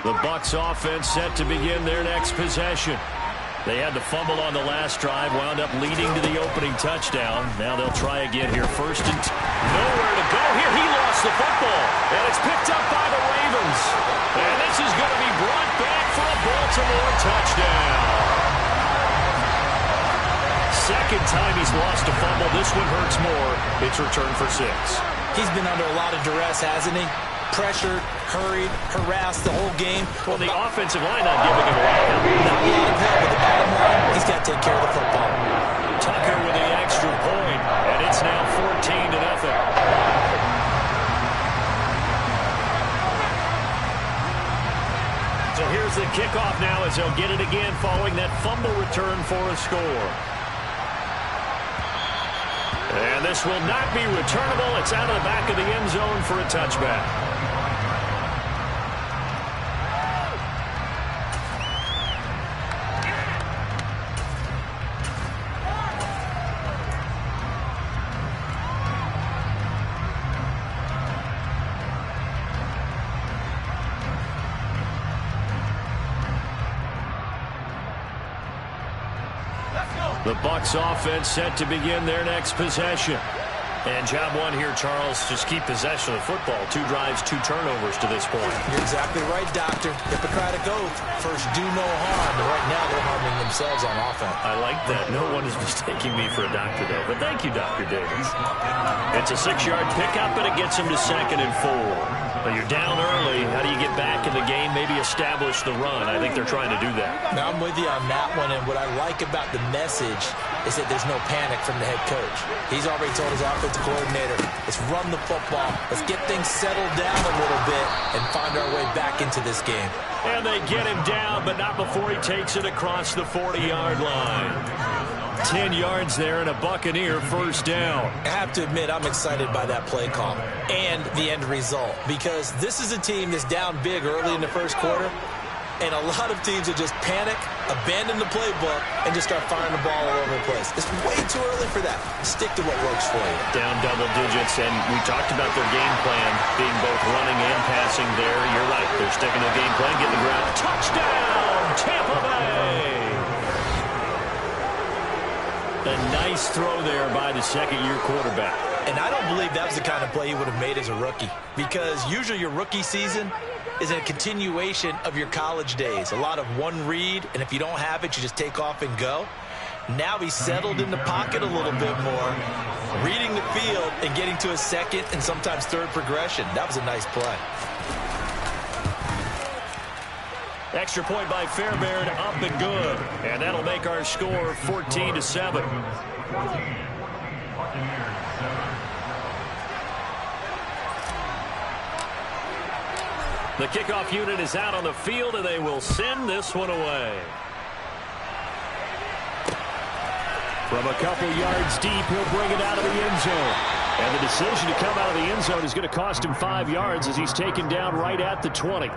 The Bucs offense set to begin their next possession. They had the fumble on the last drive, wound up leading to the opening touchdown. Now they'll try again here. First and nowhere to go here. He lost the football, and it's picked up by the Ravens. And this is going to be brought back for a Baltimore touchdown. Second time he's lost a fumble. This one hurts more. It's returned for 6. He's been under a lot of duress, hasn't he? Pressured, hurried, harassed the whole game. Well, the offensive line not giving him a lot of help. Not a lot of help, but the bottom line, he's got to take care of the football. Tucker with the extra point, and it's now 14-0. So here's the kickoff now as they'll get it again following that fumble return for a score. And this will not be returnable. It's out of the back of the end zone for a touchback. The Bucs offense set to begin their next possession. And job one here, Charles, just keep possession of the football. 2 drives, 2 turnovers to this point. You're exactly right, Doctor. Hippocratic oath. First, do no harm. And right now, they're harming themselves on offense. I like that. No one is mistaking me for a doctor, though. But thank you, Dr. Davis. It's a 6-yard pickup, and it gets him to 2nd and 4. But you're down early. How do you get back in the game? Maybe establish the run. I think they're trying to do that. Now, I'm with you on that one. And what I like about the message is that there's no panic from the head coach. He's already told his offensive coordinator, let's run the football. Let's get things settled down a little bit and find our way back into this game. And they get him down, but not before he takes it across the 40-yard line. 10 yards there and a Buccaneer first down. I have to admit, I'm excited by that play call and the end result because this is a team that's down big early in the first quarter, and a lot of teams will just panic, abandon the playbook, and just start firing the ball all over the place. It's way too early for that. Stick to what works for you. Down double digits, and we talked about their game plan being both running and passing there. You're right. They're sticking to the game plan, getting the ground. Touchdown, Tampa Bay! A nice throw there by the second-year quarterback. And I don't believe that was the kind of play he would have made as a rookie because usually your rookie season is a continuation of your college days. A lot of one read, and if you don't have it, you just take off and go. Now he's settled in the pocket a little bit more, reading the field and getting to a second and sometimes third progression. That was a nice play. Extra point by Fairbairn, up and good. And that'll make our score 14-7. The kickoff unit is out on the field, and they will send this one away. From a couple yards deep, he'll bring it out of the end zone. And the decision to come out of the end zone is going to cost him 5 yards as he's taken down right at the 20.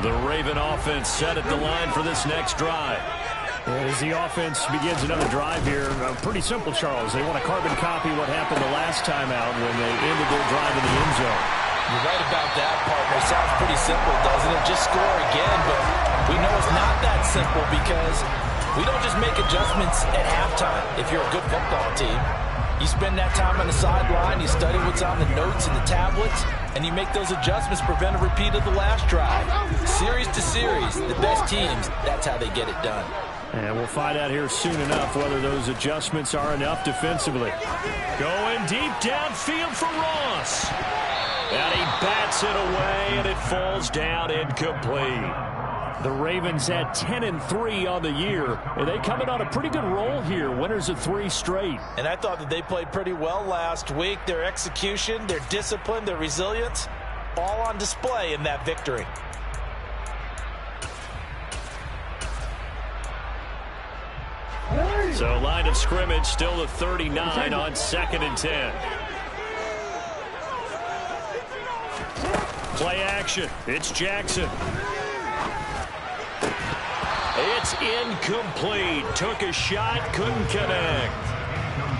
The Raven offense set at the line for this next drive. As the offense begins another drive here, pretty simple, Charles. They want to carbon copy what happened the last time out when they ended their drive in the end zone. You're right about that, partner. Sounds pretty simple, doesn't it? Just score again, but we know it's not that simple because we don't just make adjustments at halftime. If you're a good football team, you spend that time on the sideline, you study what's on the notes and the tablets, and you make those adjustments, prevent a repeat of the last drive. Series to series, the best teams, that's how they get it done. And we'll find out here soon enough whether those adjustments are enough defensively. Going deep downfield for Ross. And he bats it away, and it falls down incomplete. The Ravens at 10-3 on the year, and they come in on a pretty good roll here. Winners of 3 straight. And I thought that they played pretty well last week. Their execution, their discipline, their resilience, all on display in that victory. So line of scrimmage still at 39 on 2nd and 10. Play action. It's Jackson. Incomplete. Took a shot, couldn't connect.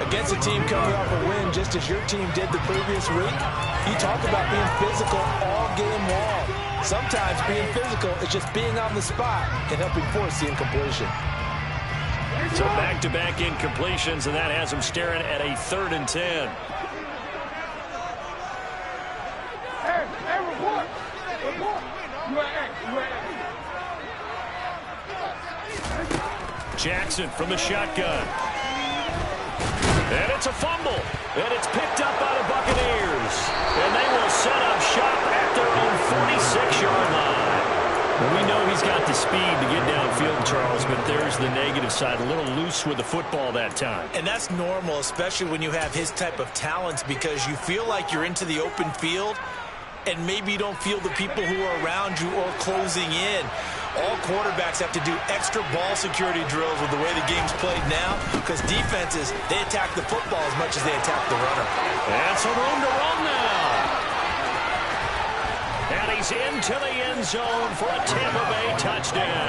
Against a team coming off a win, just as your team did the previous week, you talk about being physical all game long. Sometimes being physical is just being on the spot and helping force the incompletion. So back-to-back incompletions, and that has him staring at a 3rd and 10. Jackson from the shotgun. And it's a fumble. And it's picked up by the Buccaneers. And they will set up shop at their own 46-yard line. Well, we know he's got the speed to get downfield, Charles, but there's the negative side. A little loose with the football that time. And that's normal, especially when you have his type of talents, because you feel like you're into the open field and maybe you don't feel the people who are around you or closing in. All quarterbacks have to do extra ball security drills with the way the game's played now, because defenses, they attack the football as much as they attack the runner. That's a room to run now. And he's into the end zone for a Tampa Bay touchdown.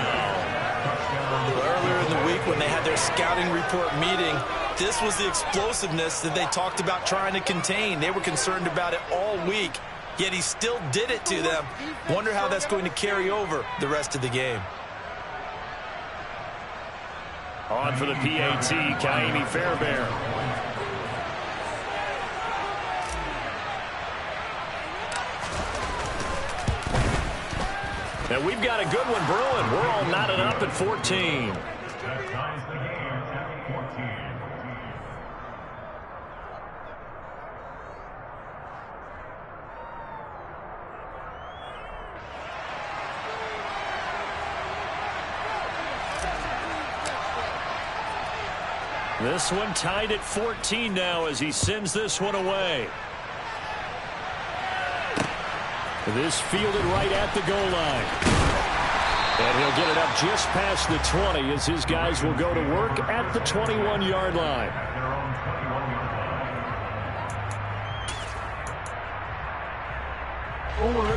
Earlier in the week when they had their scouting report meeting, this was the explosiveness that they talked about trying to contain. They were concerned about it all week. Yet he still did it to them. Wonder how that's going to carry over the rest of the game. On for the PAT, Ka'imi Fairbairn. Now we've got a good one brewing. We're all knotted up at 14. This one tied at 14 now as he sends this one away. This fielded right at the goal line. And he'll get it up just past the 20 as his guys will go to work at the 21-yard line.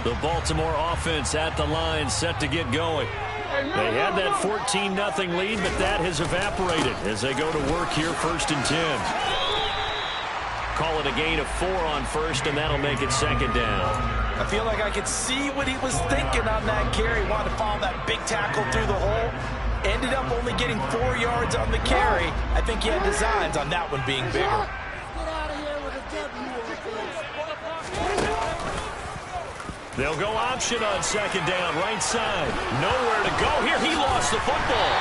The Baltimore offense at the line set to get going. They had that 14-0 lead, but that has evaporated as they go to work here 1st and 10. Call it a gain of 4 on first, and that'll make it 2nd down. I feel like I could see what he was thinking on that carry. Wanted to follow that big tackle through the hole. Ended up only getting 4 yards on the carry. I think he had designs on that one being bigger. They'll go option on 2nd down, right side. Nowhere to go here. He lost the football.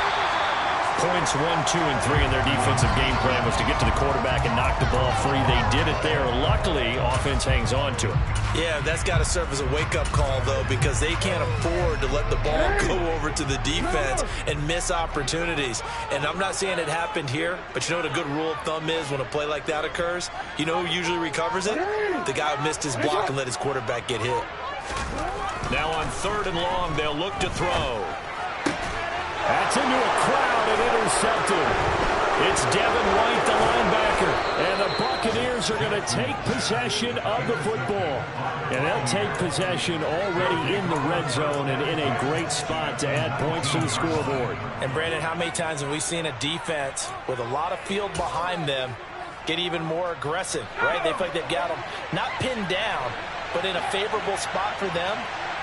Points 1, 2, and 3 in their defensive game plan was to get to the quarterback and knock the ball free. They did it there. Luckily, offense hangs on to it. Yeah, that's got to serve as a wake-up call, though, because they can't afford to let the ball go over to the defense and miss opportunities. And I'm not saying it happened here, but you know what a good rule of thumb is when a play like that occurs? You know who usually recovers it? The guy who missed his block and let his quarterback get hit. Now on 3rd and long, they'll look to throw. That's into a crowd and intercepted. It's Devin White, the linebacker. And the Buccaneers are going to take possession of the football. And they'll take possession already in the red zone and in a great spot to add points to the scoreboard. And, Brandon, how many times have we seen a defense with a lot of field behind them get even more aggressive, right? They feel like they've got them not pinned down, but in a favorable spot for them.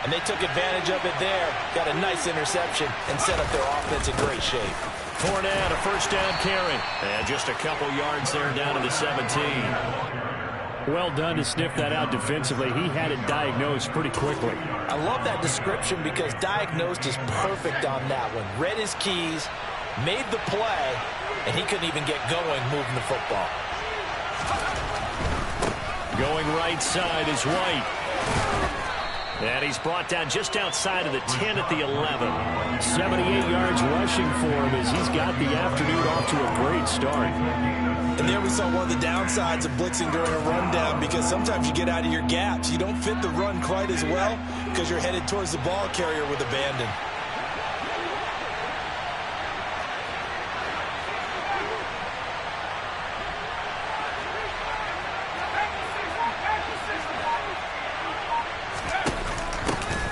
And they took advantage of it there. Got a nice interception and set up their offense in great shape. Fournette, a 1st down carry. And just a couple yards there down to the 17. Well done to sniff that out defensively. He had it diagnosed pretty quickly. I love that description because diagnosed is perfect on that one. Read his keys, made the play, and he couldn't even get going moving the football. Going right side is White. And he's brought down just outside of the 10 at the 11. 78 yards rushing for him as he's got the afternoon off to a great start. And there we saw one of the downsides of blitzing during a rundown, because sometimes you get out of your gaps. You don't fit the run quite as well because you're headed towards the ball carrier with abandon.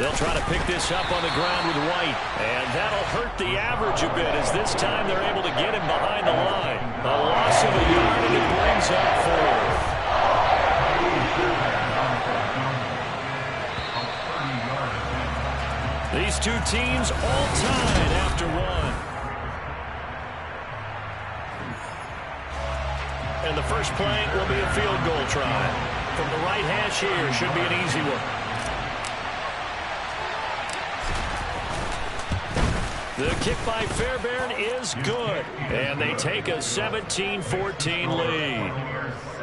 They'll try to pick this up on the ground with White. And that'll hurt the average a bit as this time they're able to get him behind the line. A loss of a yard, and it brings up fourth. These two teams all tied after one. And the first play will be a field goal try. From the right hash here, should be an easy one. The kick by Fairbairn is good. And they take a 17-14 lead.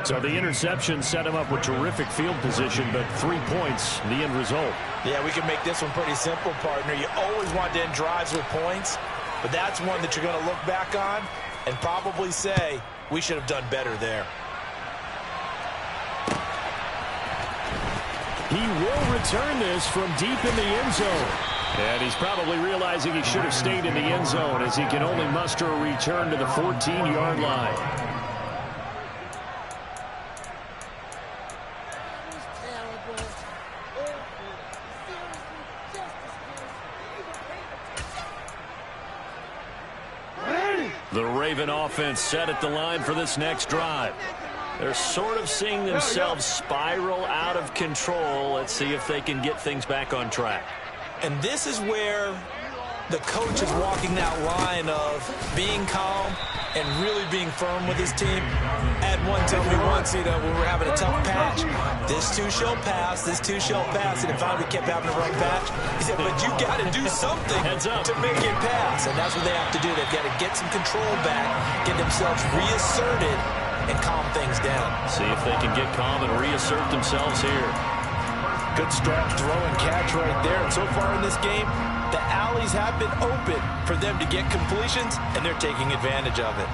So the interception set him up with terrific field position, but 3 points, the end result. Yeah, we can make this one pretty simple, partner. You always want to end drives with points, but that's one that you're going to look back on and probably say, we should have done better there. He will return this from deep in the end zone. And he's probably realizing he should have stayed in the end zone as he can only muster a return to the 14-yard line. The Raven offense set at the line for this next drive. They're sort of seeing themselves spiral out of control. Let's see if they can get things back on track. And this is where the coach is walking that line of being calm and really being firm with his team. Ed one told me once, when we're having a tough patch, this too shall pass, this too shall pass. And if I kept having a rough patch, he said, but you got to do something to make it pass. And that's what they have to do. They've got to get some control back, get themselves reasserted, and calm things down. See if they can get calm and reassert themselves here. Good stretch, throw and catch right there. And so far in this game, the alleys have been open for them to get completions, and they're taking advantage of it.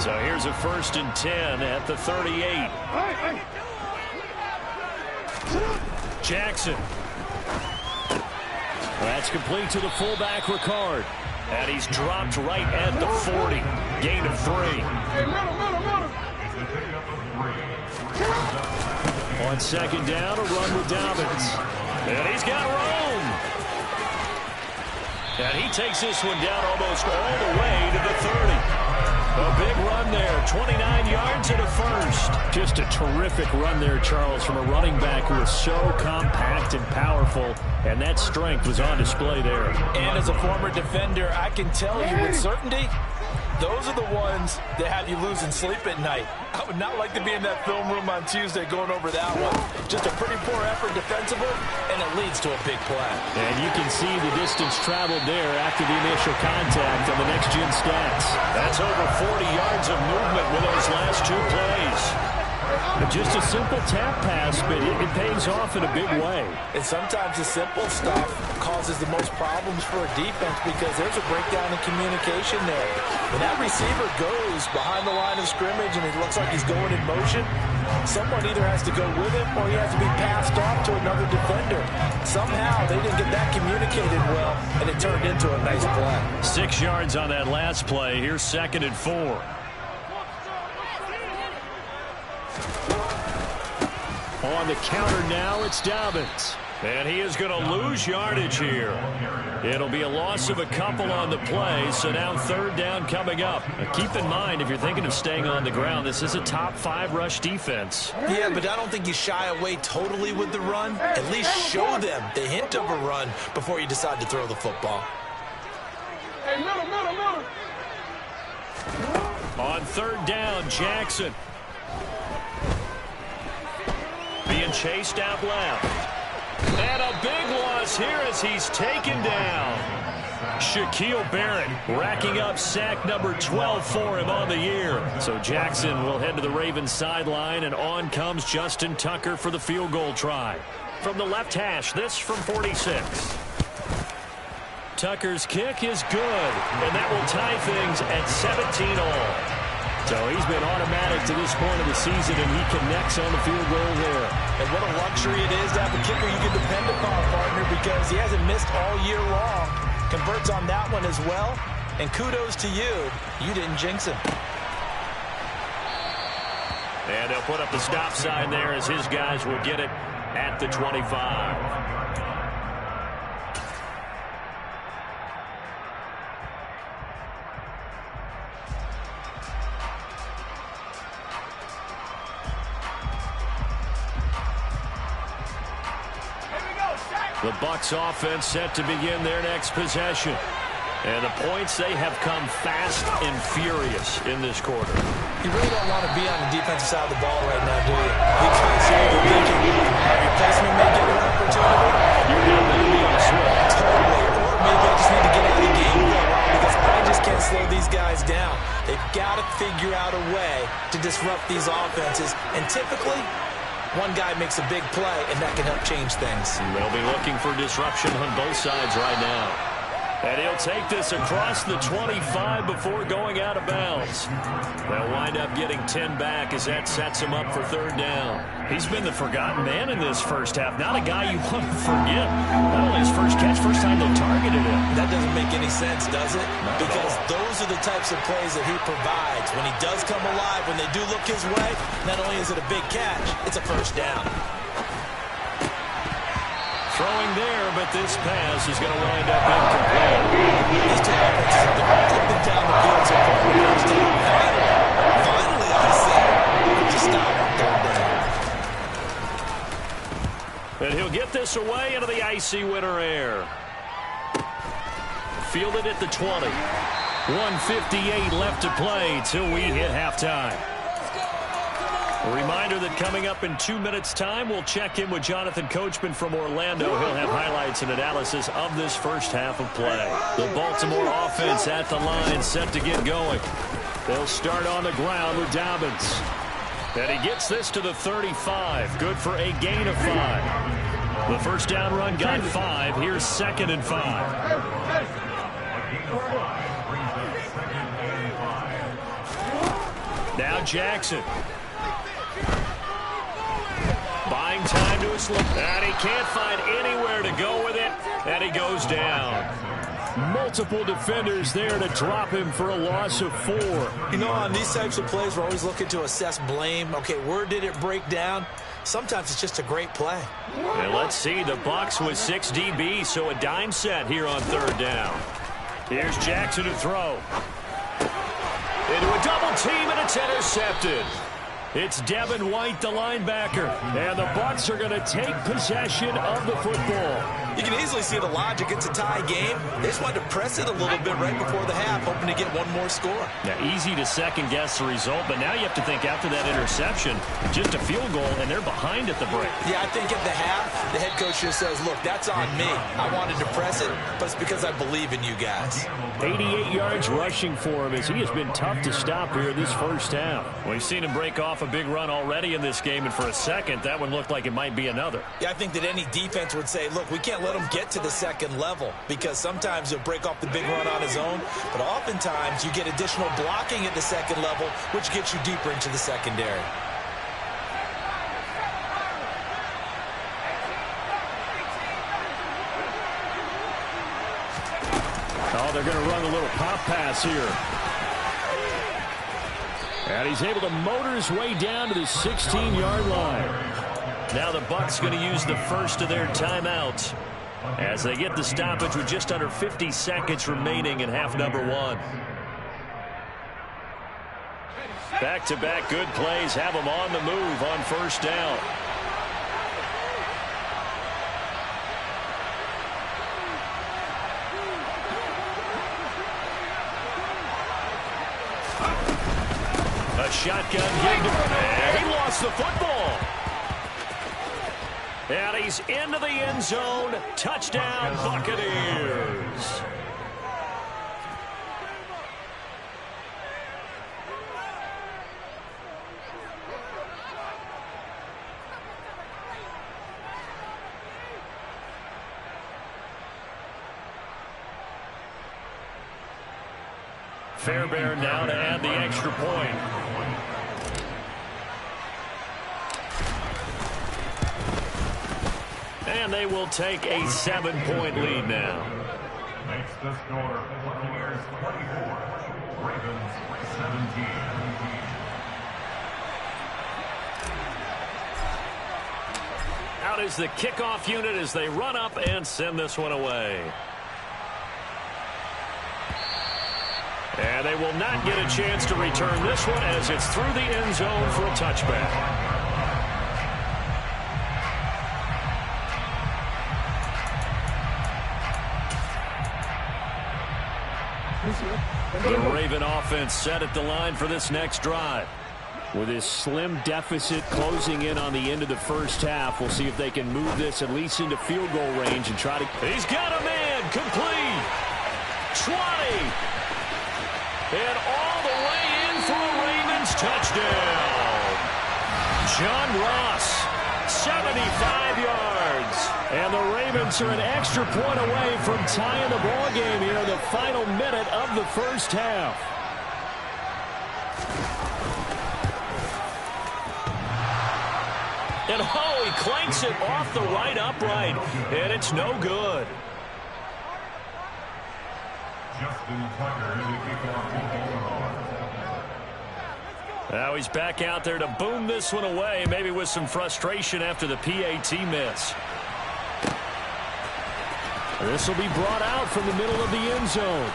So here's a 1st and 10 at the 38. Jackson. That's complete to the fullback, Ricard. And he's dropped right at the 40. Gain of 3. On 2nd down, a run with Dobbins. And he's got room. And he takes this one down almost all the way to the 30. A big run there, 29 yards and a first. Just a terrific run there, Charles, from a running back who is so compact and powerful, and that strength was on display there. And as a former defender, I can tell you with certainty, those are the ones that have you losing sleep at night. I would not like to be in that film room on Tuesday going over that one. Just a pretty poor effort defensively, and it leads to a big play. And you can see the distance traveled there after the initial contact on the next-gen stats. That's over 40 yards of movement with those last 2 plays. Just a simple tap pass, but it pays off in a big way. And sometimes the simple stuff causes the most problems for a defense because there's a breakdown in communication there. When that receiver goes behind the line of scrimmage and it looks like he's going in motion, someone either has to go with him or he has to be passed off to another defender. Somehow they didn't get that communicated well, and it turned into a nice play. 6 yards on that last play. Here's 2nd and 4. On the counter now, it's Dobbins. And he is going to lose yardage here. It'll be a loss of a couple on the play, so now 3rd down coming up. Now keep in mind, if you're thinking of staying on the ground, this is a top 5 rush defense. Yeah, but I don't think you shy away totally with the run. At least show them the hint of a run before you decide to throw the football. On 3rd down, Jackson. Being chased out left. And a big loss here as he's taken down. Shaquille Barrett racking up sack number 12 for him on the year. So Jackson will head to the Ravens sideline, and on comes Justin Tucker for the field goal try. From the left hash, this from 46. Tucker's kick is good, and that will tie things at 17-all. So he's been automatic to this point of the season, and he connects on the field goal there. And what a luxury it is to have a kicker you can depend upon, partner, because he hasn't missed all year long. Converts on that one as well. And kudos to you. You didn't jinx him. And they'll put up the stop sign there as his guys will get it at the 25. The Bucs offense set to begin their next possession. And the points, they have come fast and furious in this quarter. You really don't want to be on the defensive side of the ball right now, do you? Because you're thinking your replacement may get an opportunity. You're not going to be on a switch. Totally. Or maybe I just need to get out of the game because I just can't slow these guys down. They've got to figure out a way to disrupt these offenses. And typically, one guy makes a big play, and that can help change things. They'll be looking for disruption on both sides right now. And he'll take this across the 25 before going out of bounds. They'll wind up getting 10 back as that sets him up for third down. He's been the forgotten man in this first half. Not a guy you want to forget. Not only his first catch, first time they targeted him. That doesn't make any sense, does it? Because those are the types of plays that he provides. When he does come alive, when they do look his way, not only is it a big catch, it's a first down. Throwing there, but this pass is going to wind up incomplete. These two offenses have been up and down the field so far in the first half. Finally, I say, just stop on third down. And he'll get this away into the icy winter air. Fielded at the 20. 1:58 left to play till we hit halftime. A reminder that coming up in 2 minutes' time, we'll check in with Jonathan Coachman from Orlando. He'll have highlights and analysis of this first half of play. The Baltimore offense at the line, set to get going. They'll start on the ground with Dobbins. And he gets this to the 35. Good for a gain of 5. The first down run got 5. Here's 2nd and 5. Now Jackson. Buying time to a slip. And he can't find anywhere to go with it. And he goes down. Multiple defenders there to drop him for a loss of 4. You know, on these types of plays, we're always looking to assess blame. Okay, where did it break down? Sometimes it's just a great play. And let's see, the Bucs with 6 DBs, so a dime set here on third down. Here's Jackson to throw. Into a double team, and it's intercepted. It's Devin White, the linebacker, and the Bucs are going to take possession of the football. You can easily see the logic. It's a tie game. They just wanted to press it a little bit right before the half, hoping to get one more score. Now, easy to second-guess the result, but now you have to think after that interception, just a field goal, and they're behind at the break. Yeah, I think at the half, the head coach just says, look, that's on me. I wanted to press it, but it's because I believe in you guys. 88 yards rushing for him as he has been tough to stop here this first half. We've seen him break off a big run already in this game, and for a second, that one looked like it might be another. Yeah, I think that any defense would say, look, we can't let him get to the second level because sometimes he'll break off the big run on his own, but oftentimes you get additional blocking at the second level, which gets you deeper into the secondary. Oh, they're going to run a little pop pass here. And he's able to motor his way down to the 16-yard line. Now the Bucs going to use the first of their timeouts as they get the stoppage with just under 50 seconds remaining in half number 1. Back-to-back good plays have them on the move on first down. A shotgun give to, and he lost the football. And he's into the end zone. Touchdown, Buccaneers. Fairbairn now to add the extra point. And they will take a 7-point lead now. Makes the score Buccaneers 24, Ravens 17. Out is the kickoff unit as they run up and send this one away. And they will not get a chance to return this one as it's through the end zone for a touchback. The Raven offense set at the line for this next drive. With his slim deficit closing in on the end of the first half, we'll see if they can move this at least into field goal range and try to... He's got a man, complete. 20. And all the way in for a Ravens touchdown. John Ross, 75 yards. And the Ravens are an extra point away from tying the ball game here in the final minute of the first half. And he clanks it off the right upright, and it's no good. Now he's back out there to boom this one away, maybe with some frustration after the PAT miss. This will be brought out from the middle of the end zone.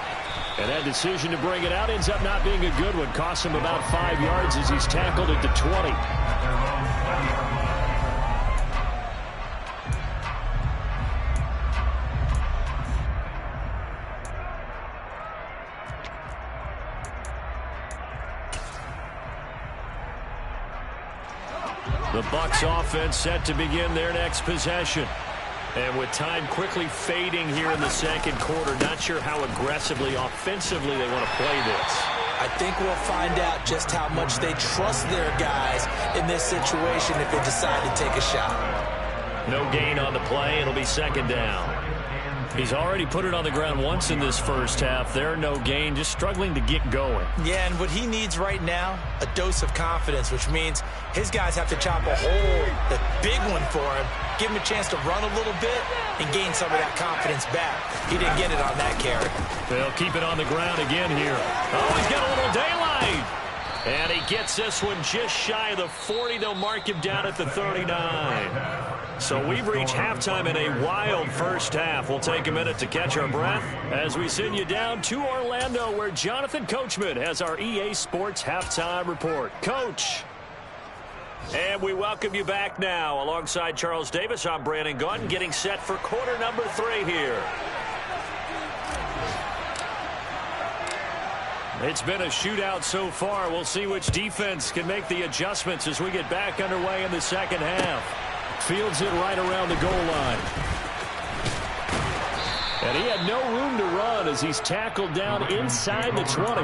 And that decision to bring it out ends up not being a good one. Costs him about 5 yards as he's tackled at the 20. The Bucs offense set to begin their next possession. And with time quickly fading here in the second quarter, not sure how aggressively, offensively they want to play this. I think we'll find out just how much they trust their guys in this situation if they decide to take a shot. No gain on the play. It'll be second down. He's already put it on the ground once in this first half. There, no gain, just struggling to get going. Yeah, and what he needs right now, a dose of confidence, which means his guys have to chop a hole, the big one for him, give him a chance to run a little bit and gain some of that confidence back. He didn't get it on that carry. They'll keep it on the ground again here. Oh, he's got a little daylight. And he gets this one just shy of the 40. They'll mark him down at the 39. So we've reached halftime in a wild first half. We'll take a minute to catch our breath as we send you down to Orlando, where Jonathan Coachman has our EA Sports Halftime Report. Coach. And we welcome you back now. Alongside Charles Davis, I'm Brandon Gaudin, getting set for quarter number 3 here. It's been a shootout so far. We'll see which defense can make the adjustments as we get back underway in the second half. Fields it right around the goal line. And he had no room to run as he's tackled down inside the 20.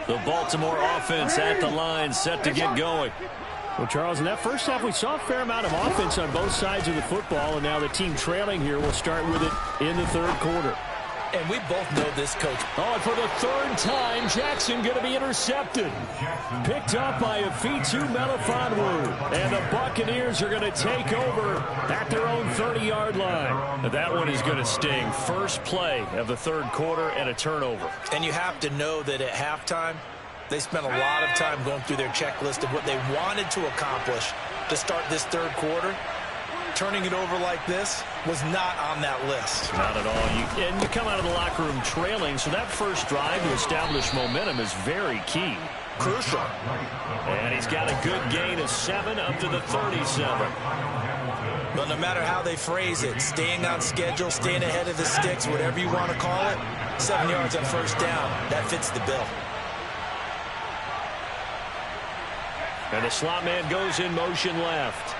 The Baltimore offense at the line, set to get going. Well, Charles, in that first half, we saw a fair amount of offense on both sides of the football, and now the team trailing here will start with it in the third quarter. And we both know this, Coach. Oh, and for the third time, Jackson going to be intercepted. Picked up by Afitu Melifonwu. And the Buccaneers are going to take over at their own 30-yard line. Now, that one is going to sting. First play of the third quarter and a turnover. And you have to know that at halftime, they spent a lot of time going through their checklist of what they wanted to accomplish to start this third quarter. Turning it over like this was not on that list. Not at all. And you come out of the locker room trailing, so that first drive to establish momentum is very key. Crucial. And he's got a good gain of 7 up to the 37. But no matter how they phrase it, staying on schedule, staying ahead of the sticks, whatever you want to call it, 7 yards on first down, that fits the bill. And the slot man goes in motion left.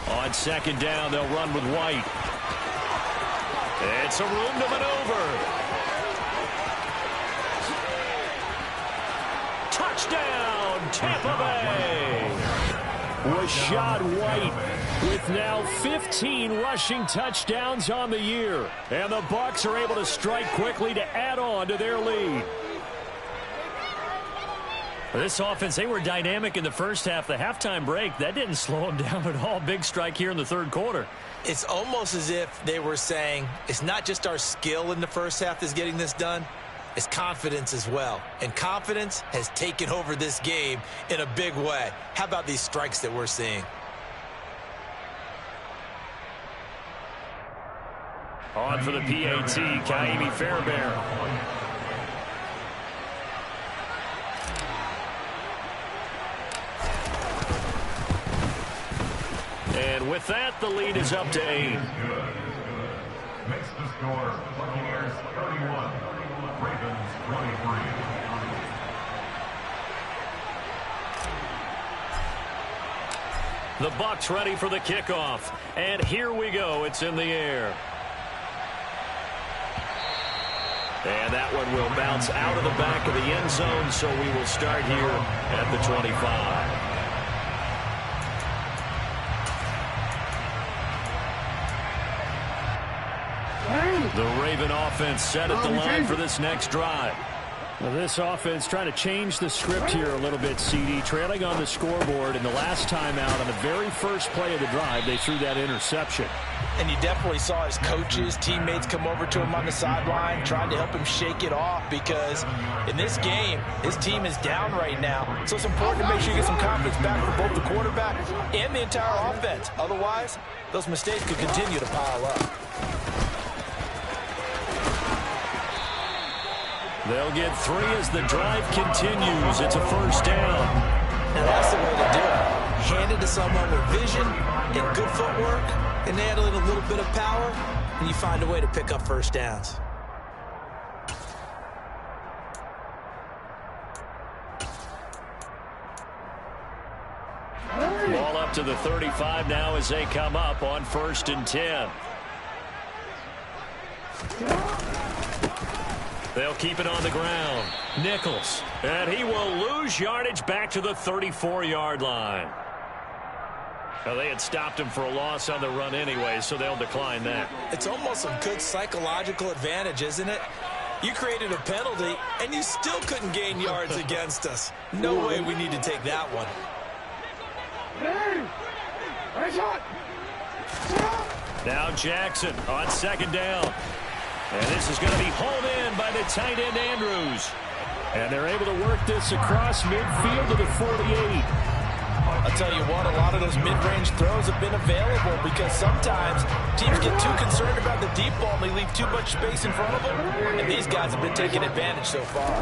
On second down, they'll run with White. It's a room to maneuver. Touchdown, Tampa Bay. Rachaad White with now 15 rushing touchdowns on the year. And the Bucs are able to strike quickly to add on to their lead. This offense, they were dynamic in the first half. The halftime break, that didn't slow them down at all. Big strike here in the third quarter. It's almost as if they were saying, it's not just our skill in the first half that's getting this done, it's confidence as well. And confidence has taken over this game in a big way. How about these strikes that we're seeing? On for the PAT, Ka'imi Fairbairn. And with that, the lead is up to 8. Makes the score Buccaneers 31, Ravens 23. The Bucs ready for the kickoff. And here we go. It's in the air. And that one will bounce out of the back of the end zone, so we will start here at the 25. The Raven offense set at the line for this next drive. Well, this offense trying to change the script here a little bit, CD. Trailing on the scoreboard, and the last time out on the very first play of the drive, they threw that interception. And you definitely saw his coaches, teammates come over to him on the sideline, trying to help him shake it off, because in this game, his team is down right now. So it's important to make sure you get some confidence back for both the quarterback and the entire offense. Otherwise, those mistakes could continue to pile up. They'll get 3 as the drive continues. It's a first down. Now that's the way to do it. Hand it to someone with vision and good footwork, and add a little bit of power, and you find a way to pick up first downs. Ball up to the 35 now as they come up on 1st and 10. They'll keep it on the ground. Nichols. And he will lose yardage back to the 34-yard line. Well, they had stopped him for a loss on the run anyway, so they'll decline that. It's almost a good psychological advantage, isn't it? You created a penalty, and you still couldn't gain yards against us. No way we need to take that one. Now Jackson on 2nd down. And this is going to be hauled in by the tight end, Andrews. And they're able to work this across midfield to the 48. I'll tell you what, a lot of those mid-range throws have been available because sometimes teams get too concerned about the deep ball and they leave too much space in front of them. And these guys have been taking advantage so far.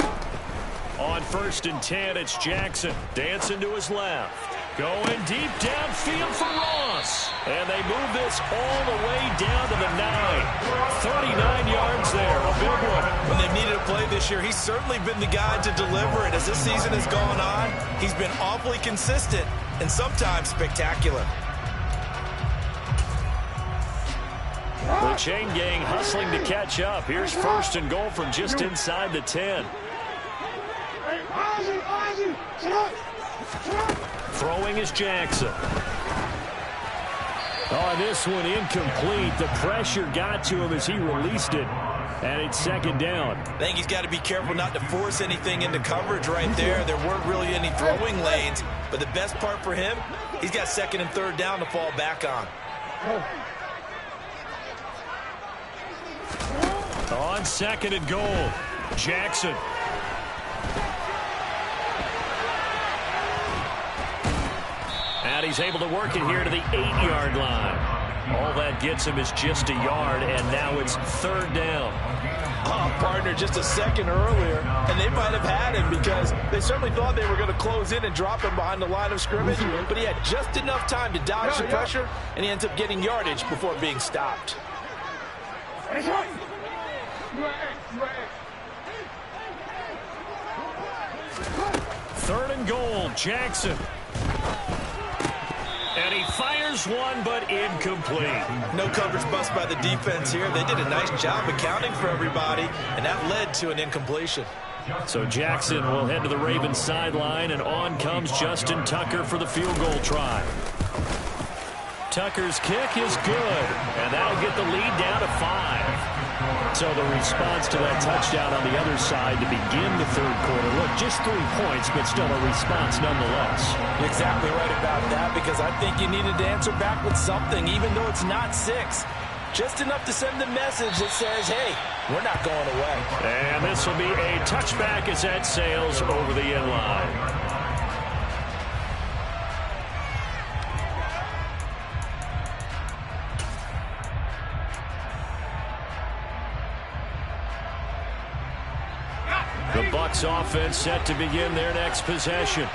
On 1st and 10, it's Jackson dancing to his left. Going deep downfield for Ross. And they move this all the way down to the 9. 39 yards there, a big one. When they've needed a play this year, he's certainly been the guy to deliver it. As this season has gone on, he's been awfully consistent and sometimes spectacular. The chain gang hustling to catch up. Here's 1st and goal from just inside the 10. Throwing is Jackson. Oh, this one incomplete. The pressure got to him as he released it. And it's 2nd down. I think he's got to be careful not to force anything into coverage right there. There weren't really any throwing lanes. But the best part for him, he's got 2nd and 3rd down to fall back on. On 2nd and goal, Jackson. And he's able to work it here to the 8-yard line. All that gets him is just a yard, and now it's 3rd down. Oh, partner, just a second earlier, and they might have had him because they certainly thought they were going to close in and drop him behind the line of scrimmage, but he had just enough time to dodge the pressure, and he ends up getting yardage before being stopped. 3rd and goal, Jackson. And he fires one, but incomplete. No coverage bust by the defense here. They did a nice job accounting for everybody, and that led to an incompletion. So Jackson will head to the Ravens sideline, and on comes Justin Tucker for the field goal try. Tucker's kick is good, and that'll get the lead down to 5. So the response to that touchdown on the other side to begin the 3rd quarter. Look, just 3 points, but still a response nonetheless. You're exactly right about that, because I think you needed to answer back with something, even though it's not 6. Just enough to send the message that says, hey, we're not going away. And this will be a touchback as that sails over the end line. The Bucs offense set to begin their next possession.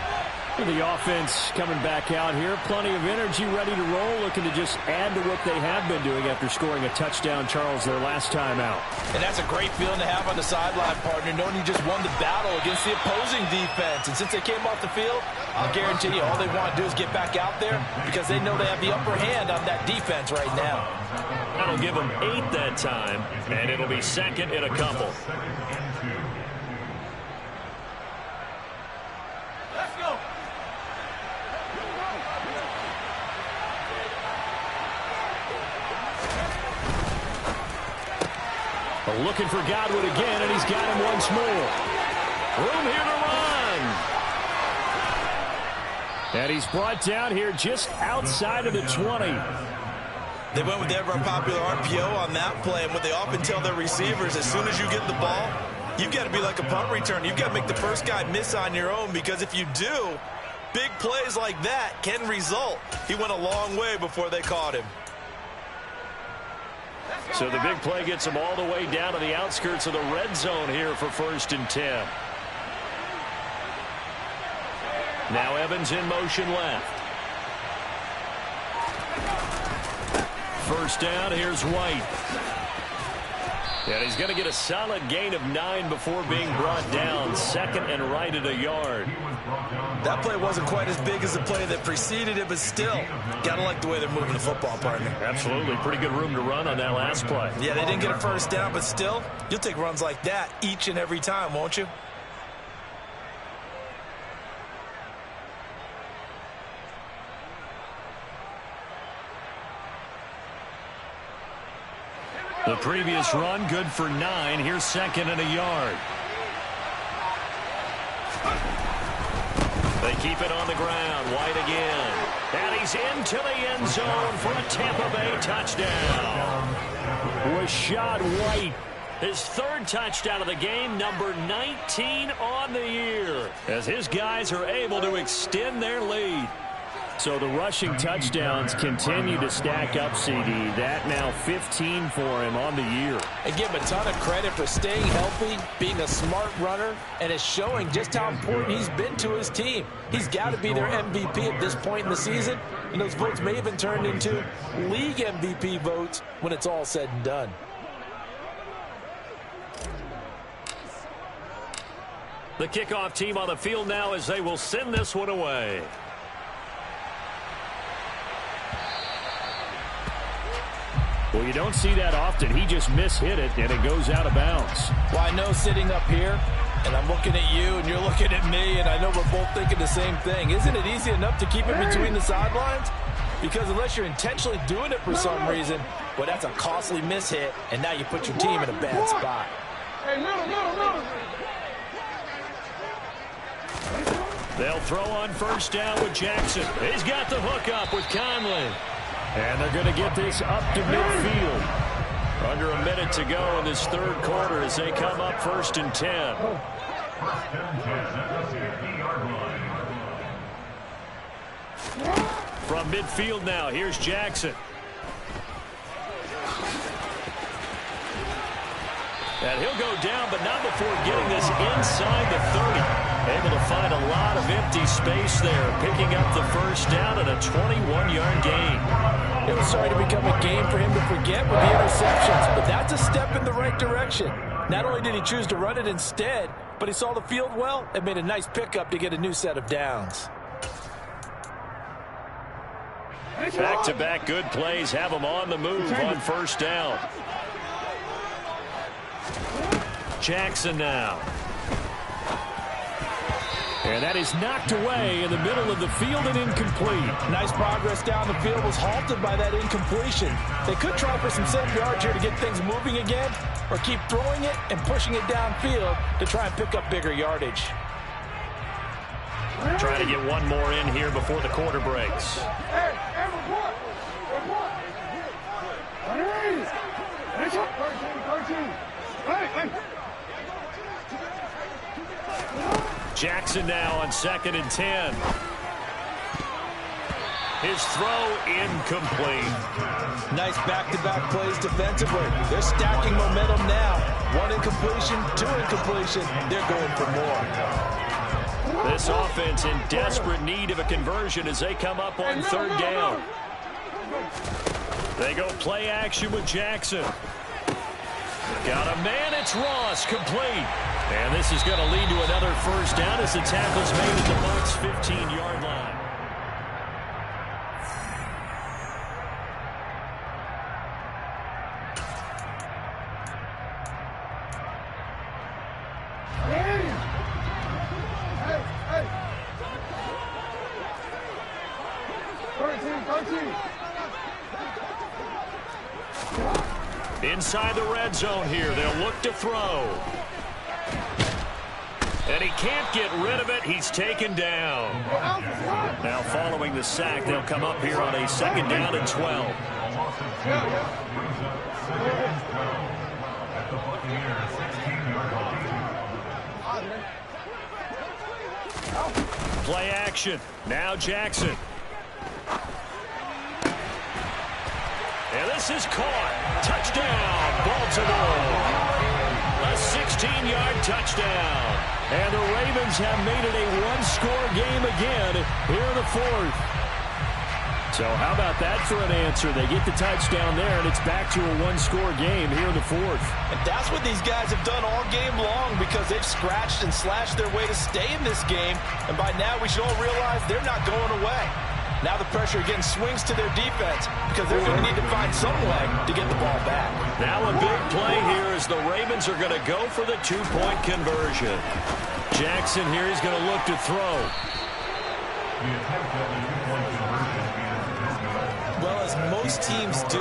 The offense coming back out here. Plenty of energy, ready to roll, looking to just add to what they have been doing after scoring a touchdown, Charles, their last time out. And that's a great feeling to have on the sideline, partner, knowing you just won the battle against the opposing defense. And since they came off the field, I'll guarantee you all they want to do is get back out there because they know they have the upper hand on that defense right now. That'll give them 8 that time, and it'll be second and a couple. Looking for Godwin again, and he's got him once more. Room here to run. And he's brought down here just outside of the 20. They went with the ever-popular RPO on that play, and what they often tell their receivers, as soon as you get the ball, you've got to be like a punt return. You've got to make the first guy miss on your own, because if you do, big plays like that can result. He went a long way before they caught him. So the big play gets him all the way down to the outskirts of the red zone here for 1st and 10. Now Evans in motion left. First down, here's White. And he's going to get a solid gain of 9 before being brought down. 2nd and right at a yard. That play wasn't quite as big as the play that preceded it, but still, got to like the way they're moving the football, partner. Absolutely. Pretty good room to run on that last play. Yeah, they didn't get a first down, but still, you'll take runs like that each and every time, won't you? The previous run, good for 9. Here's 2nd and a yard. They keep it on the ground. White again. And he's into the end zone for a Tampa Bay touchdown. Rachaad White, his 3rd touchdown of the game, number 19 on the year, as his guys are able to extend their lead. So the rushing touchdowns continue to stack up, CD. That now 15 for him on the year. And give him a ton of credit for staying healthy, being a smart runner, and it's showing just how important he's been to his team. He's got to be their MVP at this point in the season, and those votes may even turn into league MVP votes when it's all said and done. The kickoff team on the field now as they will send this one away. Well, you don't see that often. He just mishit it, and it goes out of bounds. Well, I know sitting up here, and I'm looking at you, and you're looking at me, and I know we're both thinking the same thing. Isn't it easy enough to keep it between the sidelines? Because unless you're intentionally doing it for some reason, well, that's a costly mishit, and now you put your team in a bad spot. They'll throw on first down with Jackson. He's got the hook up with Conley. And they're going to get this up to midfield. Under a minute to go in this 3rd quarter as they come up 1st and 10. 1st and 10 at the 50-yard line. From midfield now, here's Jackson. And he'll go down, but not before getting this inside the 30. Able to find a lot of empty space there, picking up the first down and a 21-yard gain. It was starting to become a game for him to forget with the interceptions, but that's a step in the right direction. Not only did he choose to run it instead, but he saw the field well and made a nice pickup to get a new set of downs. Back-to-back good plays have him on the move on first down. Jackson now. And that is knocked away in the middle of the field and incomplete. Nice progress down the field, was halted by that incompletion. They could try for some safe yards here to get things moving again, or keep throwing it and pushing it downfield to try and pick up bigger yardage. Trying to get one more in here before the quarter breaks. Jackson now on 2nd and 10. His throw incomplete. Nice back-to-back plays defensively. They're stacking momentum now. 1 incompletion, 2 incompletion. They're going for more. This offense in desperate need of a conversion as they come up on third down. They go play action with Jackson. Got a man, it's Ross, complete. And this is going to lead to another first down as the tackle's made at the Bucs' 15-yard line. Inside the red zone here, they'll look to throw. And he can't get rid of it. He's taken down. Now following the sack, they'll come up here on a second down and 12. Play action. Now Jackson. And this is caught. Touchdown, Baltimore. A 16-yard touchdown. And the Ravens have made it a one-score game again here in the fourth. So how about that for an answer? They get the touchdown there, and it's back to a one-score game here in the fourth. And that's what these guys have done all game long because they've scratched and slashed their way to stay in this game. And by now, we should all realize they're not going away. Now the pressure again swings to their defense because they're going to need to find some way to get the ball back. Now a big play here as the Ravens are going to go for the two-point conversion. Jackson here is going to look to throw. Well, as most teams do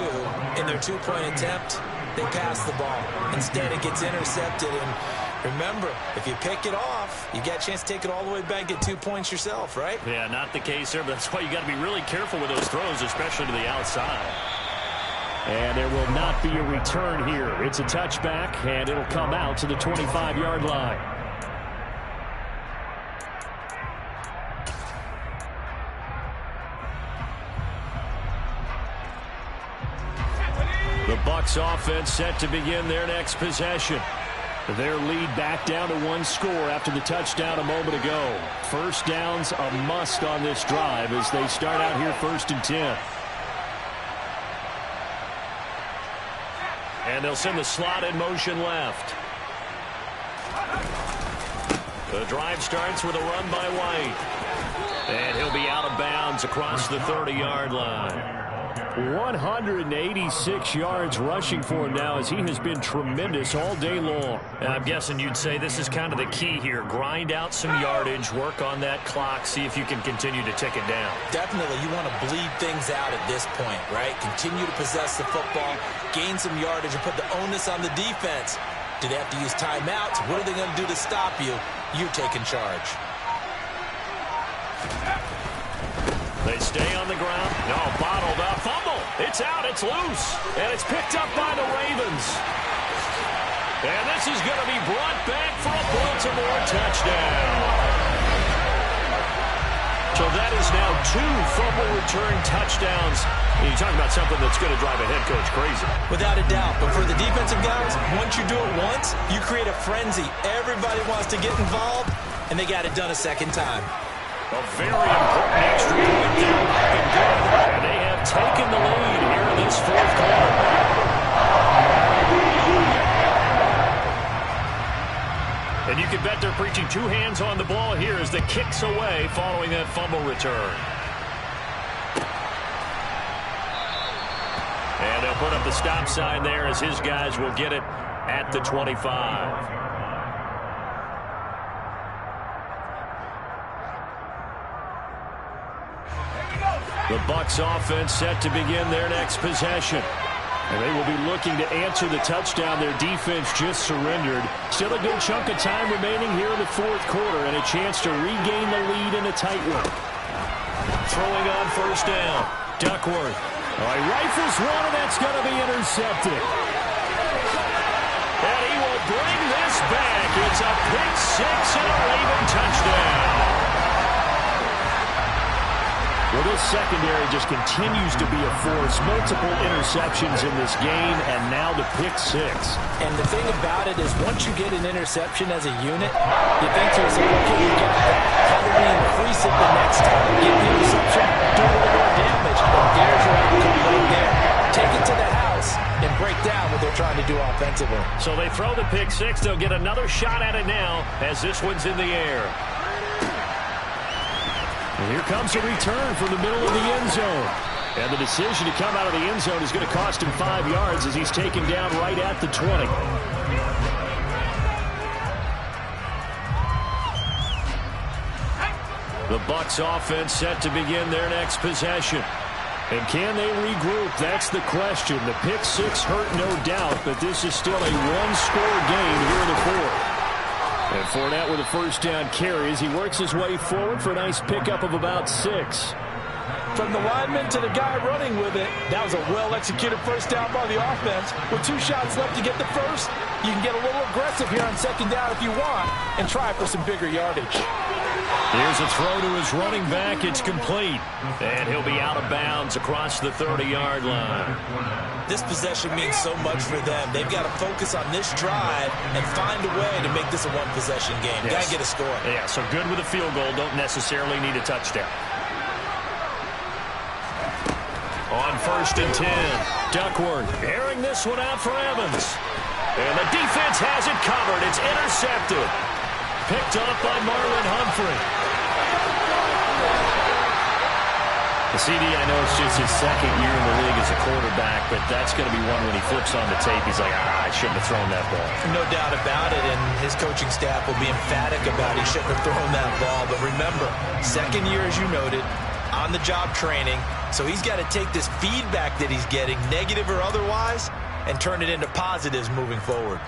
in their two-point attempt, they pass the ball. Instead, it gets intercepted. And remember, if you pick it off, you get a chance to take it all the way back and get 2 points yourself, right? Yeah, not the case there, but that's why you got to be really careful with those throws, especially to the outside. And there will not be a return here. It's a touchback, and it'll come out to the 25-yard line. The Bucs offense set to begin their next possession. Their lead back down to one score after the touchdown a moment ago. First down's a must on this drive as they start out here 1st and 10. And they'll send the slot in motion left. The drive starts with a run by White. And he'll be out of bounds across the 30-yard line. 186 yards rushing for him now as he has been tremendous all day long. And I'm guessing you'd say this is kind of the key here. Grind out some yardage, work on that clock, see if you can continue to tick it down. Definitely, you want to bleed things out at this point, right? Continue to possess the football, gain some yardage, and put the onus on the defense. Do they have to use timeouts? What are they going to do to stop you? You're taking charge. They stay on the ground. No, bottled up. Fumble. It's out. It's loose. And it's picked up by the Ravens. And this is going to be brought back for a Baltimore touchdown. So that is now 2 fumble return touchdowns. And you're talking about something that's going to drive a head coach crazy. Without a doubt. But for the defensive guys, once you do it once, you create a frenzy. Everybody wants to get involved, and they got it done a second time. A very important extra point there. Looking good. And they have taken the lead here in this fourth quarter. And you can bet they're preaching 2 hands on the ball here as the kick's away following that fumble return. And they'll put up the stop sign there as his guys will get it at the 25. The Bucs offense set to begin their next possession. And they will be looking to answer the touchdown their defense just surrendered. Still a good chunk of time remaining here in the fourth quarter and a chance to regain the lead in a tight one. Throwing on first down. Duckworth. All right, rifles one, and that's going to be intercepted. And he will bring this back. It's a pick six and a Raven touchdown. Well, this secondary just continues to be a force. Multiple interceptions in this game, and now the pick six. And the thing about it is once you get an interception as a unit, you think to yourself, okay, you got that. How do we increase it the next time? Get the interception, do a little more damage. But there's your outcome right there. Take it to the house and break down what they're trying to do offensively. So they throw the pick six. They'll get another shot at it now as this one's in the air. And here comes a return from the middle of the end zone. And the decision to come out of the end zone is going to cost him 5 yards as he's taken down right at the 20. The Bucs offense set to begin their next possession. And can they regroup? That's the question. The pick six hurt, no doubt, but this is still a one-score game here in the fourth. And Fournette with a first down carry as he works his way forward for a nice pickup of about 6. From the lineman to the guy running with it, that was a well-executed first down by the offense. With 2 shots left to get the first, you can get a little aggressive here on second down if you want and try for some bigger yardage. Here's a throw to his running back. It's complete. And he'll be out of bounds across the 30-yard line. This possession means so much for them. They've got to focus on this drive and find a way to make this a one-possession game. Yes. Got to get a score. Yeah, so good with a field goal. Don't necessarily need a touchdown. On 1st and 10, Duckworth airing this one out for Evans. And the defense has it covered. It's intercepted. Picked up by Marlon Humphrey. The CD, I know it's just his second year in the league as a quarterback, but that's going to be one when he flips on the tape. He's like, I shouldn't have thrown that ball. No doubt about it, and his coaching staff will be emphatic about he shouldn't have thrown that ball. But remember, second year, as you noted, on-the-job training, so he's got to take this feedback that he's getting, negative or otherwise, and turn it into positives moving forward.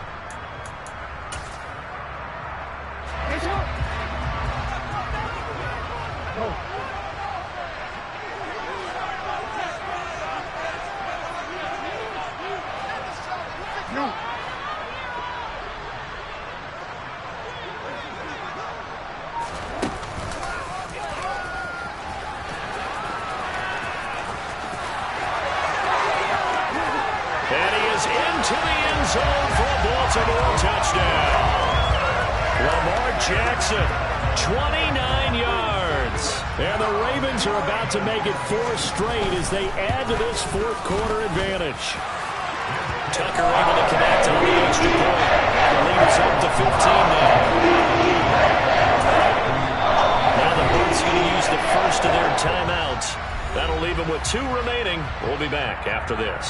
Into the end zone for a Baltimore touchdown. Lamar Jackson, 29 yards. And the Ravens are about to make it 4 straight as they add to this fourth quarter advantage. Tucker able to connect on the extra point. The lead is up to 15 now. Now the Bucs going to use the first of their timeouts. That'll leave them with 2 remaining. We'll be back after this.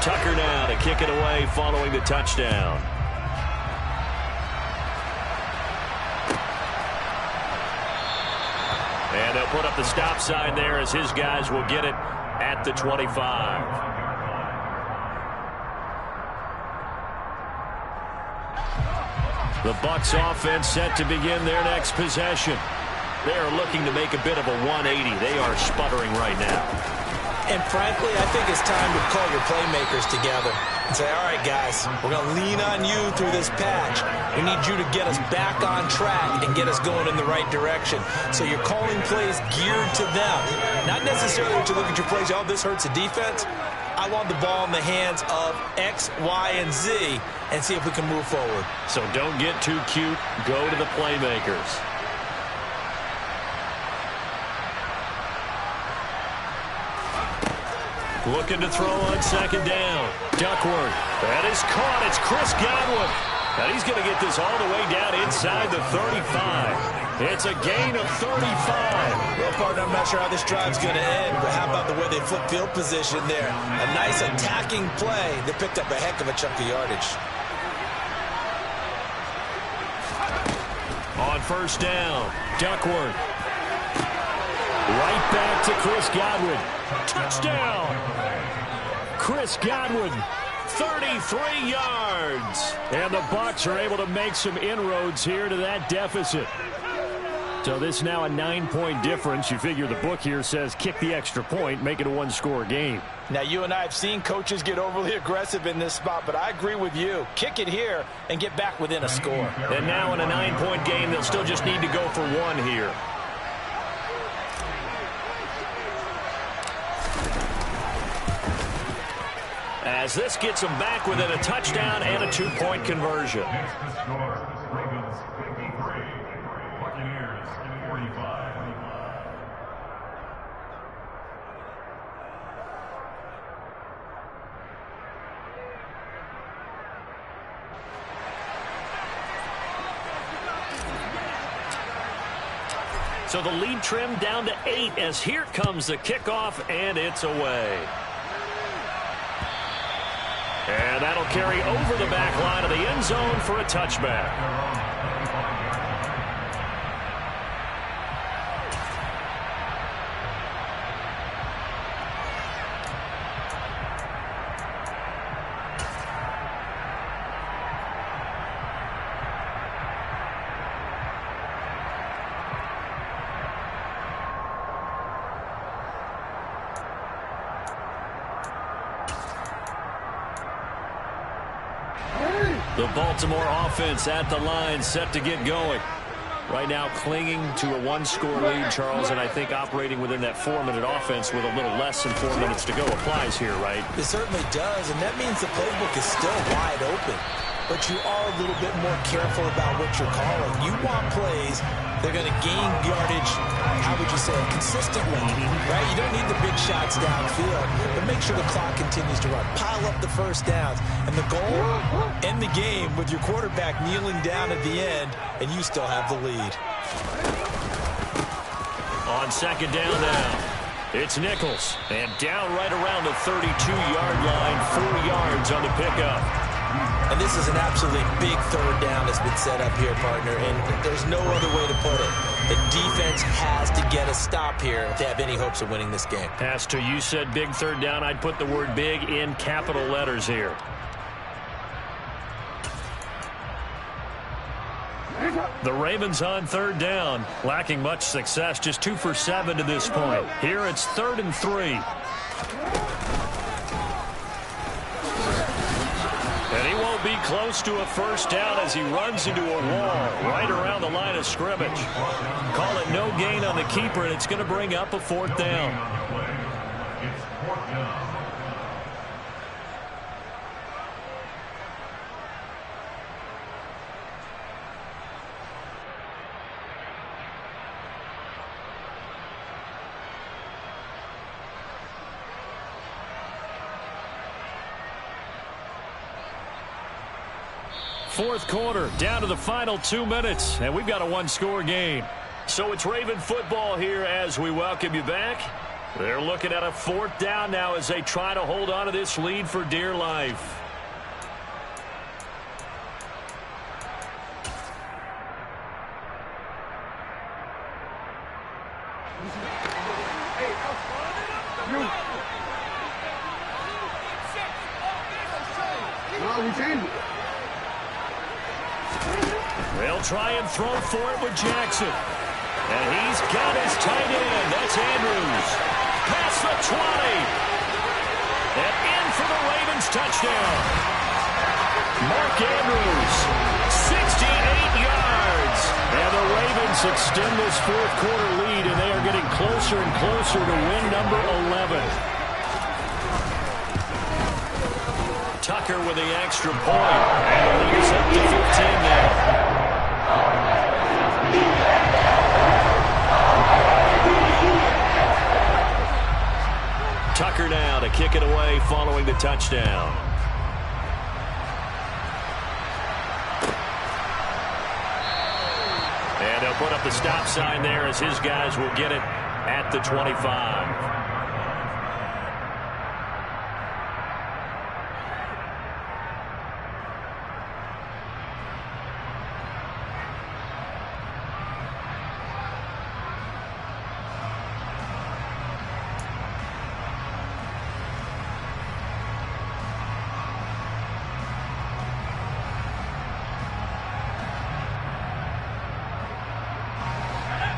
Tucker now to kick it away following the touchdown. And they'll put up the stop sign there as his guys will get it at the 25. The Bucs offense set to begin their next possession. They are looking to make a bit of a 180. They are sputtering right now. And frankly, I think it's time to call your playmakers together and say, all right, guys, we're going to lean on you through this patch. We need you to get us back on track and get us going in the right direction. So you're calling plays geared to them. Not necessarily to look at your plays, oh, this hurts the defense. I want the ball in the hands of X, Y, and Z and see if we can move forward. So don't get too cute. Go to the playmakers. Looking to throw on second down. Duckworth. That is caught. It's Chris Godwin. And he's going to get this all the way down inside the 35. It's a gain of 35. Well, partner, I'm not sure how this drive's going to end, but how about the way they flip field position there? A nice attacking play that picked up a heck of a chunk of yardage. On first down, Duckworth. Right back to Chris Godwin. Touchdown! Chris Godwin, 33 yards. And the Bucs are able to make some inroads here to that deficit. So this now a 9-point difference. You figure the book here says kick the extra point, make it a one-score game. Now, you and I have seen coaches get overly aggressive in this spot, but I agree with you. Kick it here and get back within a score. And now in a 9-point game, they'll still just need to go for one here. As this gets them back within a touchdown and a 2-point conversion. Next to score, Ravens 53, Buccaneers 45. So the lead trimmed down to 8 as here comes the kickoff, and it's away. And that'll carry over the back line of the end zone for a touchback. The Baltimore offense at the line, set to get going. Right now clinging to a one-score lead, Charles, and I think operating within that 4-minute offense with a little less than 4 minutes to go applies here, right? It certainly does, and that means the playbook is still wide open. But you are a little bit more careful about what you're calling. You want plays that are going to gain yardage, how would you say, consistently, right? You don't need the big shots downfield, but make sure the clock continues to run. Pile up the first downs. And the goal, end the game with your quarterback kneeling down at the end, and you still have the lead. On second down now, it's Nichols. And down right around the 32-yard line, 4 yards on the pickup. And this is an absolutely big third down that's been set up here, partner, and there's no other way to put it. The defense has to get a stop here to have any hopes of winning this game. As to you said big third down, I'd put the word big in capital letters here. The Ravens on third down, lacking much success, just 2 for 7 to this point. Here it's 3rd and 3. And he won't be close to a first down as he runs into a wall right around the line of scrimmage. Call it no gain on the keeper, and it's going to bring up a 4th down. It's 4th down. Fourth quarter, down to the final 2 minutes, and we've got a one-score game. So it's Raven football here as we welcome you back. They're looking at a 4th down now as they try to hold on to this lead for dear life. They'll try and throw for it with Jackson. And he's got his tight end. That's Andrews. Past the 20. And in for the Ravens touchdown. Mark Andrews, 68 yards. And the Ravens extend this fourth quarter lead, and they are getting closer and closer to win number 11. Tucker with the extra point. And the lead is up to 15 now. Tucker now to kick it away following the touchdown. And they'll put up the stop sign there as his guys will get it at the 25.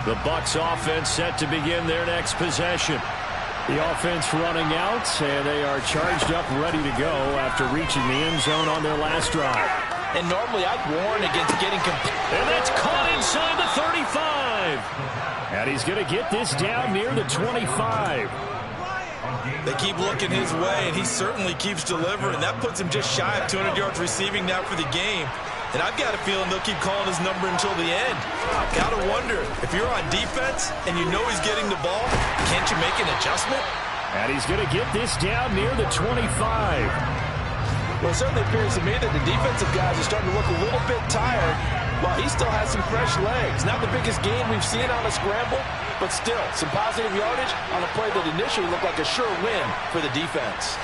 The Bucs offense set to begin their next possession. The offense running out, and they are charged up, ready to go after reaching the end zone on their last drive. And normally I'd warn against getting and that's caught inside the 35. And he's going to get this down near the 25. They keep looking his way, and he certainly keeps delivering. That puts him just shy of 200 yards receiving now for the game. And I've got a feeling they'll keep calling his number until the end. Gotta wonder, if you're on defense and you know he's getting the ball, can't you make an adjustment? And he's going to get this down near the 25. Well, it certainly appears to me that the defensive guys are starting to look a little bit tired while he still has some fresh legs. Not the biggest gain we've seen on a scramble, but still, some positive yardage on a play that initially looked like a sure win for the defense.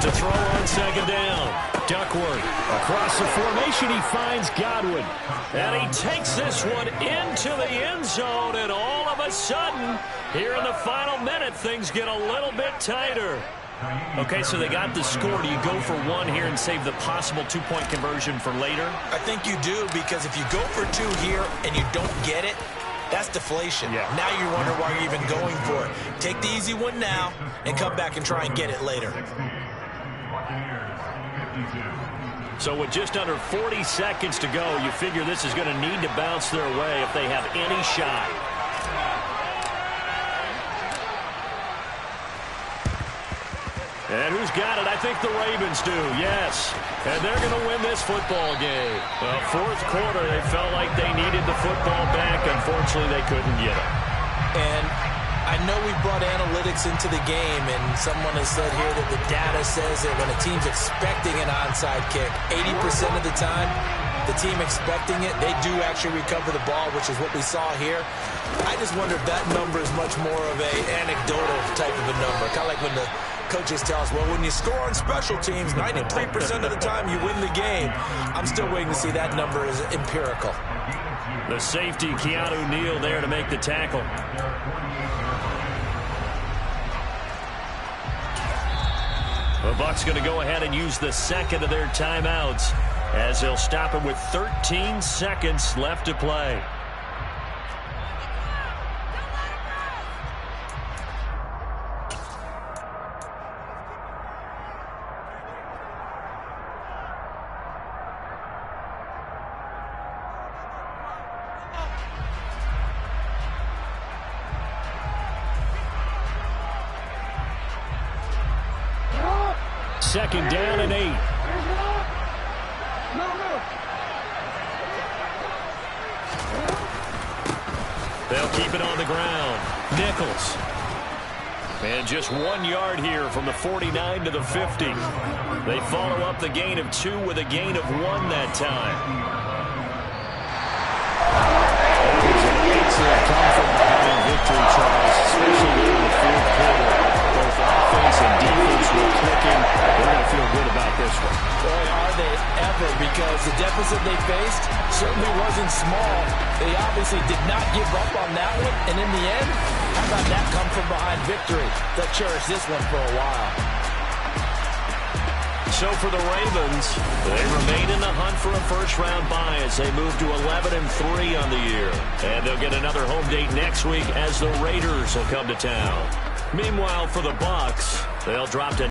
To throw on second down, Duckworth. Across the formation, he finds Godwin. And he takes this one into the end zone, and all of a sudden, here in the final minute, things get a little bit tighter. Okay, so they got the score. Do you go for one here and save the possible two-point conversion for later? I think you do, because if you go for two here and you don't get it, that's deflation. Yeah. Now you wonder why you're even going for it. Take the easy one now and come back and try and get it later. So with just under 40 seconds to go, you figure this is going to need to bounce their way if they have any shot. And who's got it? I think the Ravens do, yes. And they're going to win this football game. Well, fourth quarter, they felt like they needed the football back. Unfortunately, they couldn't get it. And I know we brought analytics into the game, and someone has said here that the data says that when a team's expecting an onside kick, 80% of the time, the team expecting it, they do actually recover the ball, which is what we saw here. I just wonder if that number is much more of a anecdotal type of a number, kind of like when the coaches tell us, well, when you score on special teams, 93% of the time you win the game. I'm still waiting to see that number is empirical. The safety, Keanu Neal, there to make the tackle. The Bucs going to go ahead and use the second of their timeouts as they'll stop him with 13 seconds left to play. Second down and 8. They'll keep it on the ground. Nichols. And just 1 yard here from the 49 to the 50. They follow up the gain of 2 with a gain of 1 that time. It's a come-from-behind victory, Charles, especially in the fourth quarter. Both offense and defense were clicking. They're going to feel good about this one. Boy, are they ever, because the deficit they faced certainly wasn't small. They obviously did not give up on that one, and in the end, how about that come-from-behind victory? They'll cherish this one for a while. So for the Ravens, they remain in the hunt for a first-round bye as they move to 11-3 on the year. And they'll get another home date next week as the Raiders will come to town. Meanwhile, for the Bucs, they'll drop to